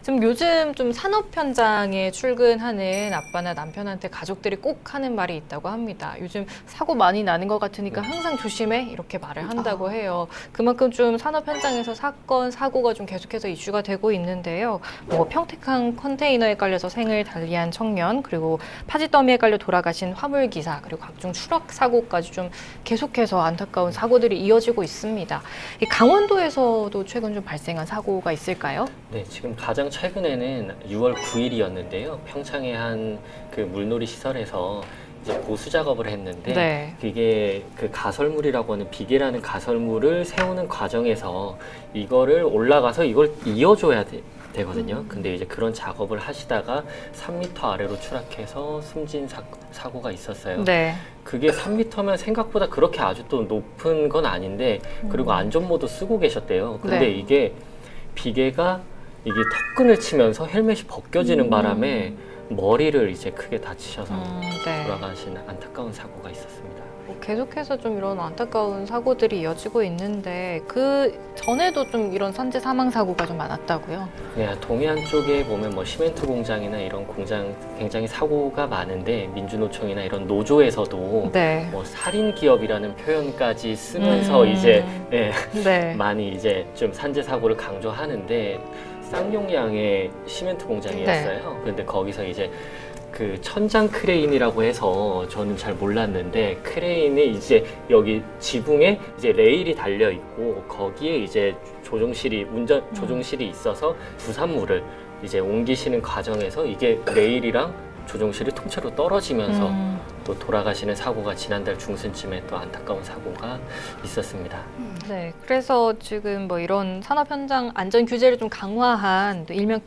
지금 요즘 좀 산업 현장에 출근하는 아빠나 남편한테 가족들이 꼭 하는 말이 있다고 합니다. 요즘 사고 많이 나는 것 같으니까 항상 조심해 이렇게 말을 한다고 해요. 그만큼 좀 산업 현장에서 사건, 사고가 좀 계속해서 이슈가 되고 있는데요. 뭐 평택항 컨테이너에 깔려서 생을 달리한 청년, 그리고 파지더미에 깔려 돌아가신 화물기사, 그리고 각종 추락 사고까지 좀 계속해서 안타까운 사고들이 이어지고 있습니다. 이 강원도에서도 최근 좀 발생한 사고가 있을까요? 네, 지금 가장 최근에는 6월 9일이었는데요. 평창의 한 그 물놀이 시설에서 이제 보수 작업을 했는데 네. 그게 그 가설물이라고 하는 비계라는 가설물을 세우는 과정에서 이거를 올라가서 이걸 이어줘야 되거든요. 근데 이제 그런 작업을 하시다가 3m 아래로 추락해서 숨진 사고가 있었어요. 네. 그게 3m면 생각보다 그렇게 아주 또 높은 건 아닌데 그리고 안전모도 쓰고 계셨대요. 근데 네. 이게 비계가 이게 턱끈을 치면서 헬멧이 벗겨지는 바람에 머리를 이제 크게 다치셔서 네. 돌아가시는 안타까운 사고가 있었습니다. 뭐 계속해서 좀 이런 안타까운 사고들이 이어지고 있는데 그 전에도 좀 이런 산재 사망 사고가 좀 많았다고요? 네, 동해안 쪽에 보면 뭐 시멘트 공장이나 이런 공장 굉장히 사고가 많은데 민주노총이나 이런 노조에서도 네. 뭐 살인 기업이라는 표현까지 쓰면서 이제 네, 네. 많이 이제 좀 산재 사고를 강조하는데 쌍용양의 시멘트 공장이었어요. 그런데 거기서 이제 그 천장 크레인이라고 해서 저는 잘 몰랐는데 크레인이 이제 여기 지붕에 이제 레일이 달려 있고 거기에 이제 조종실이 운전 조종실이 있어서 부산물을 이제 옮기시는 과정에서 이게 레일이랑 조종실이 통째로 떨어지면서 또 돌아가시는 사고가 지난달 중순쯤에 또 안타까운 사고가 있었습니다. 네. 그래서 지금 뭐 이런 산업 현장 안전 규제를 좀 강화한 또 일명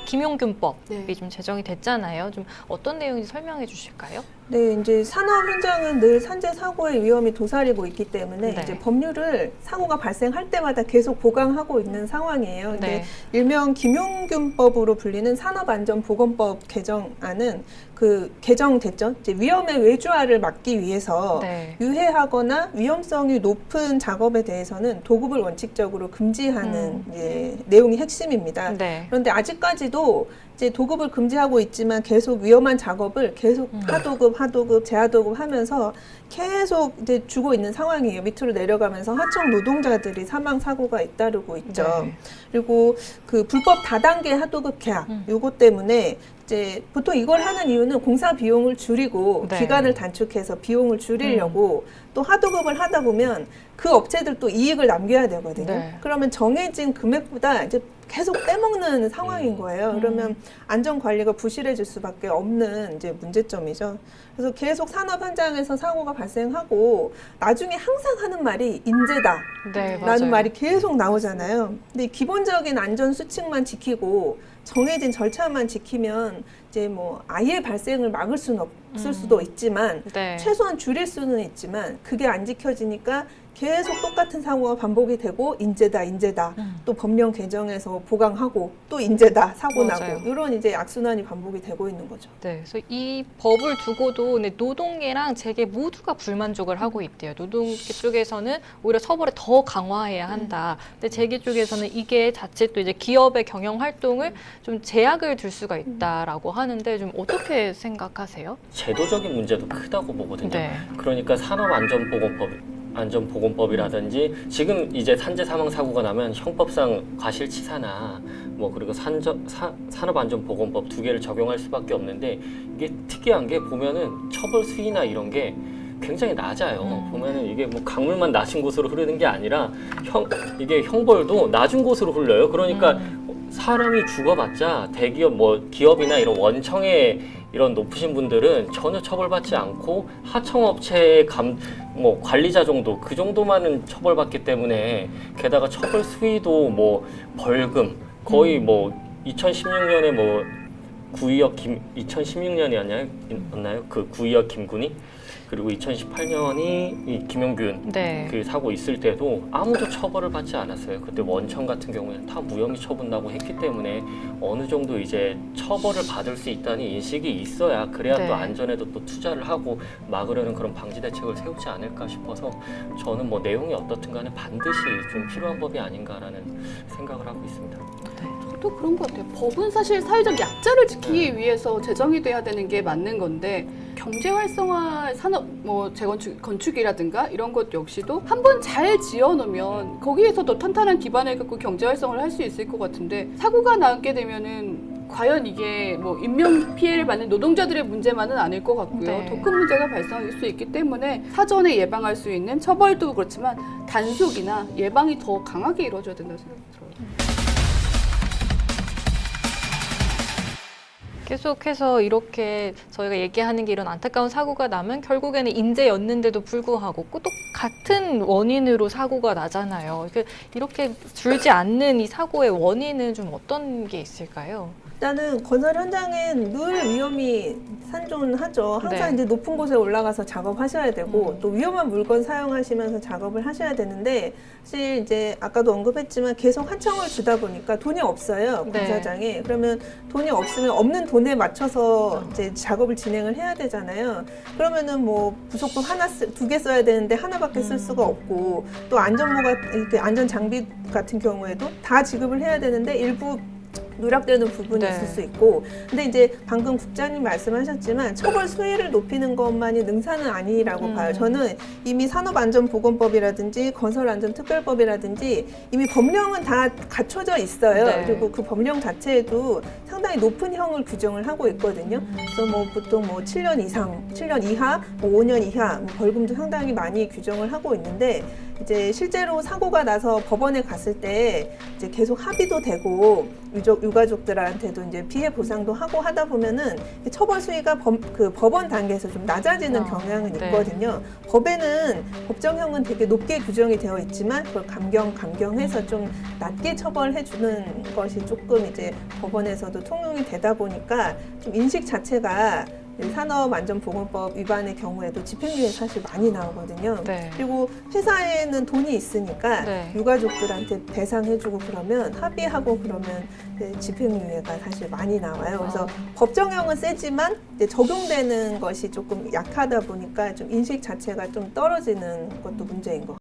김용균법이 좀 제정이 됐잖아요. 좀 어떤 내용인지 설명해 주실까요? 네, 이제 산업 현장은 늘 산재 사고의 위험이 도사리고 있기 때문에 네. 이제 법률을 사고가 발생할 때마다 계속 보강하고 있는 상황이에요. 근데 네. 일명 김용균법으로 불리는 산업안전보건법 개정안은 그 개정됐죠. 이제 위험의 외주화를 막기 위해서 네. 유해하거나 위험성이 높은 작업에 대해서는 도급을 원칙적으로 금지하는 이제 내용이 핵심입니다. 네. 그런데 아직까지도 이제 도급을 금지하고 있지만 계속 위험한 작업을 계속 하도급, 재하도급 하면서 계속 이제 주고 있는 상황이에요. 밑으로 내려가면서 하청 노동자들이 사망 사고가 잇따르고 있죠. 네. 그리고 그 불법 다단계 하도급 계약 요거 때문에 이제 보통 이걸 하는 이유는 공사 비용을 줄이고 네. 기간을 단축해서 비용을 줄이려고 또 하도급을 하다 보면 그 업체들 또 이익을 남겨야 되거든요. 네. 그러면 정해진 금액보다 이제 계속 빼먹는 상황인 거예요. 그러면 안전 관리가 부실해질 수밖에 없는 이제 문제점이죠. 그래서 계속 산업 현장에서 사고가 발생하고 나중에 항상 하는 말이 인재다. 네, 라는 맞아요. 말이 계속 나오잖아요. 근데 기본적인 안전 수칙만 지키고 정해진 절차만 지키면 이제 뭐 아예 발생을 막을 수는 없을 수도 있지만 네. 최소한 줄일 수는 있지만 그게 안 지켜지니까 계속 똑같은 사고가 반복이 되고 인재다 또 법령 개정에서 보강하고 또 인재다 사고 맞아요. 나고 이런 이제 악순환이 반복이 되고 있는 거죠. 네, 그래서 이 법을 두고도 노동계랑 재계 모두가 불만족을 하고 있대요. 노동계 쪽에서는 오히려 처벌을 더 강화해야 한다. 근데 재계 쪽에서는 이게 자칫 또 이제 기업의 경영 활동을 좀 제약을 둘 수가 있다라고 하는데 좀 어떻게 생각하세요? 제도적인 문제도 크다고 보거든요. 네. 그러니까 안전보건법이라든지 지금 이제 산재 사망 사고가 나면 형법상 과실치사나 뭐 그리고 산업안전보건법 두 개를 적용할 수밖에 없는데 이게 특이한 게 보면은 처벌 수위나 이런 게 굉장히 낮아요. 보면은 이게 뭐 강물만 낮은 곳으로 흐르는 게 아니라 이게 형벌도 낮은 곳으로 흘러요. 그러니까 사람이 죽어봤자 대기업 뭐 기업이나 이런 원청의 이런 높으신 분들은 전혀 처벌받지 않고 하청업체의 뭐 관리자 정도 그 정도만은 처벌받기 때문에 게다가 처벌 수위도 뭐 벌금 거의 뭐 2016년에 뭐 2016년이었나요? 그 구의역 김군이 그리고 2018년이 이 김용균 네. 그 사고 있을 때도 아무도 처벌을 받지 않았어요. 그때 원청 같은 경우에는 다 무혐의 처분다고 했기 때문에 어느 정도 이제 처벌을 받을 수 있다는 인식이 있어야 그래야 네. 또 안전에도 또 투자를 하고 막으려는 그런 방지 대책을 세우지 않을까 싶어서 저는 뭐 내용이 어떻든 간에 반드시 좀 필요한 법이 아닌가라는 생각을 하고 있습니다. 저도 그런 것 같아요. 법은 사실 사회적 약자를 지키기 위해서 제정이 돼야 되는 게 맞는 건데 경제 활성화 산업 뭐 재건축 건축이라든가 이런 것 역시도 한번 잘 지어놓으면 거기에서도 탄탄한 기반을 갖고 경제 활성화를 할 수 있을 것 같은데 사고가 나게 되면은 과연 이게 뭐 인명 피해를 받는 노동자들의 문제만은 아닐 것 같고요. 네. 더 큰 문제가 발생할 수 있기 때문에 사전에 예방할 수 있는 처벌도 그렇지만 단속이나 예방이 더 강하게 이루어져야 된다고 생각이 들어요. 계속해서 이렇게 저희가 얘기하는 게 이런 안타까운 사고가 나면 결국에는 인재였는데도 불구하고 또 같은 원인으로 사고가 나잖아요. 이렇게 줄지 않는 이 사고의 원인은 좀 어떤 게 있을까요? 일단은 건설 현장엔 늘 위험이 산존하죠. 항상 네. 이제 높은 곳에 올라가서 작업하셔야 되고 또 위험한 물건 사용하시면서 작업을 하셔야 되는데 사실 이제 아까도 언급했지만 계속 하청을 주다 보니까 돈이 없어요. 네. 공사장에. 그러면 돈이 없으면 없는 돈에 맞춰서 이제 작업을 진행을 해야 되잖아요. 그러면은 뭐 부속품 두 개 써야 되는데 하나밖에 쓸 수가 없고 또 안전모가 이렇게 안전 장비 같은 경우에도 다 지급을 해야 되는데 일부 누락되는 부분이 네. 있을 수 있고 근데 이제 방금 국장님 말씀하셨지만 처벌 수위를 높이는 것만이 능사는 아니라고 봐요. 저는 이미 산업안전보건법이라든지 건설안전특별법이라든지 이미 법령은 다 갖춰져 있어요. 네. 그리고 그 법령 자체에도 상당히 높은 형을 규정을 하고 있거든요. 그래서 뭐 보통 뭐 7년 이상, 7년 이하, 뭐 5년 이하 뭐 벌금도 상당히 많이 규정을 하고 있는데 이제 실제로 사고가 나서 법원에 갔을 때 이제 계속 합의도 되고 유가족들한테도 이제 피해 보상도 하고 하다 보면은 처벌 수위가 법원 단계에서 좀 낮아지는 경향은 네. 있거든요. 법에는 법정형은 되게 높게 규정이 되어 있지만 그걸 감경해서 좀 낮게 처벌해 주는 것이 조금 이제 법원에서도 통용이 되다 보니까 좀 인식 자체가 산업안전보건법 위반의 경우에도 집행유예 사실 많이 나오거든요. 네. 그리고 회사에는 돈이 있으니까 네. 유가족들한테 배상해주고 그러면 합의하고 그러면 집행유예가 사실 많이 나와요. 그래서 법정형은 세지만 이제 적용되는 것이 조금 약하다 보니까 좀 인식 자체가 좀 떨어지는 것도 문제인 것 같아요.